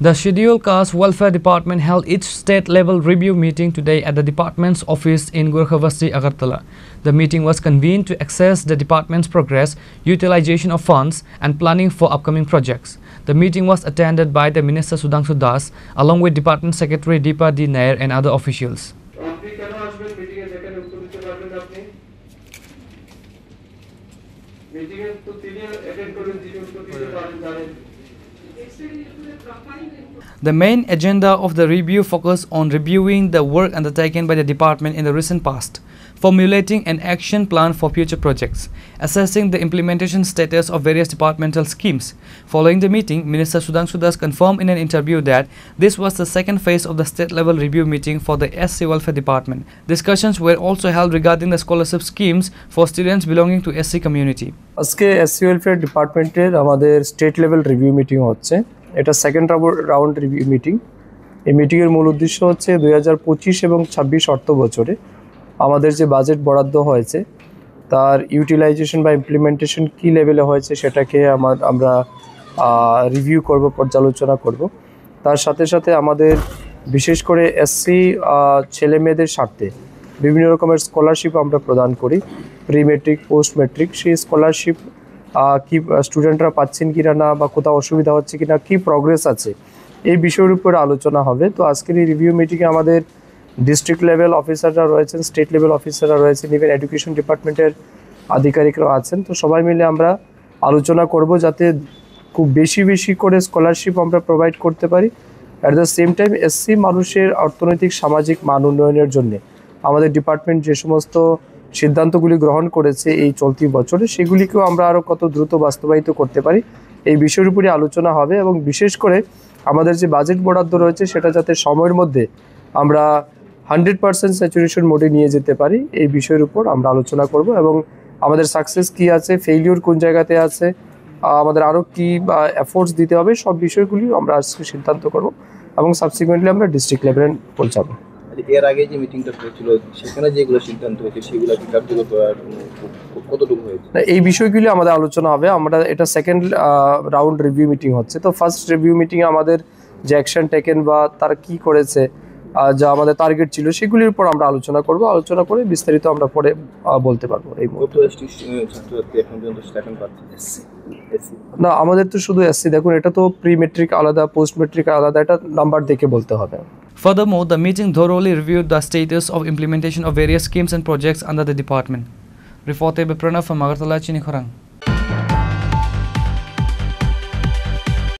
The Scheduled Caste Welfare Department held its state-level review meeting today at the department's office in Gorkhavasti, Agartala. The meeting was convened to assess the department's progress, utilization of funds, and planning for upcoming projects. The meeting was attended by the Minister Sudhanshu Das, along with Department Secretary Deepa D. Nair and other officials. The main agenda of the review focused on reviewing the work undertaken by the department in the recent past, formulating an action plan for future projects, assessing the implementation status of various departmental schemes. Following the meeting, Minister Sudhanshu Das confirmed in an interview that this was the second phase of the state-level review meeting for the SC Welfare Department. Discussions were also held regarding the scholarship schemes for students belonging to SC community. আজকে SC Welfare Department আমাদের state level review meeting হচ্ছে। এটা second round review meeting. এই মিটিংয়ের মূল উদ্দেশ্য হচ্ছে 2025 এবং 26 অর্থ বছরে আমাদের যে বাজেট বরাদ্দ হয়েছে তার ইউটিলাইজেশন বা ইমপ্লিমেন্টেশন কি লেভেলে হয়েছে সেটাকে আমরা রিভিউ করব, পর্যালোচনা করব। তার সাথে সাথে আমাদের বিশেষ করে এসসি ছেলে মেয়েদের স্বার্থে বিভিন্ন রকমের স্কলারশিপ আমরা প্রদান করি, প্রি মেট্রিক, পোস্ট মেট্রিক। সেই স্কলারশিপ কি স্টুডেন্টরা পাচ্ছেন কিনা না, বা কোথাও অসুবিধা হচ্ছে কিনা, কি প্রগ্রেস আছে, এই বিষয়ের উপর আলোচনা হবে। তো আজকের এই রিভিউ মিটিংয়ে আমাদের ডিস্ট্রিক্ট লেভেল অফিসাররা রয়েছেন, স্টেট লেভেল অফিসাররা রয়েছেন, ইভেন এডুকেশন ডিপার্টমেন্টের আধিকারিকরা আছেন। তো সবাই মিলে আমরা আলোচনা করব যাতে খুব বেশি বেশি করে স্কলারশিপ আমরা প্রোভাইড করতে পারি। At the same time SC মানুষের অর্থনৈতিক সামাজিক মান উন্নয়নের জন্য আমাদের ডিপার্টমেন্ট যে সমস্ত সিদ্ধান্তগুলি গ্রহণ করেছে এই চলতি বছরে, সেগুলিকেও আমরা আরও কত দ্রুত বাস্তবায়িত করতে পারি, এই বিষয়ের উপরে আলোচনা হবে। এবং বিশেষ করে আমাদের যে বাজেট বরাদ্দ রয়েছে সেটা যাতে সময়ের মধ্যে আমরা 100% স্যাচুরেশন মোডে নিয়ে যেতে পারি, এই বিষয়ের উপর আমরা আলোচনা করব। এবং আমাদের সাকসেস কি আছে, ফেইলিওর কোন জায়গাতে আছে, আমাদের আরও কী এফোর্টস দিতে হবে, সব বিষয়গুলি আমরা আজকে সিদ্ধান্ত করব এবং সাবসিকুয়েন্টলি আমরা ডিস্ট্রিক্ট লেভেলে পৌঁছাবো। এর আগে যে মিটিংটা হয়েছিল সেখানে যেগুলো সিদ্ধান্ত হয়েছে সেগুলো কি কার্যকর করার কতটুকু হয়েছে, এই বিষয়গুলি আমাদের আলোচনা হবে। আমরা এটা সেকেন্ড রাউন্ড রিভিউ মিটিং হচ্ছে। তো ফার্স্ট রিভিউ মিটিংয়ে আমাদের যে অ্যাকশন টেকেন বা তারা কি করেছে, যা আমাদের টার্গেট ছিল, সেগুলির উপর আমরা আলোচনা করব। আলোচনা করে বিস্তারিত আমরা পরে বলতে পারবো। এই না, আমাদের তো শুধু এসসি। দেখুন, এটা তো প্রি মেট্রিক আলাদা, পোস্ট মেট্রিক আলাদা, এটা নাম্বার দেখে বলতে হবে। Furthermore, the meeting thoroughly reviewed the status of implementation of various schemes and projects under the department. Reported by Pranav from Agartala, Chinikhorang.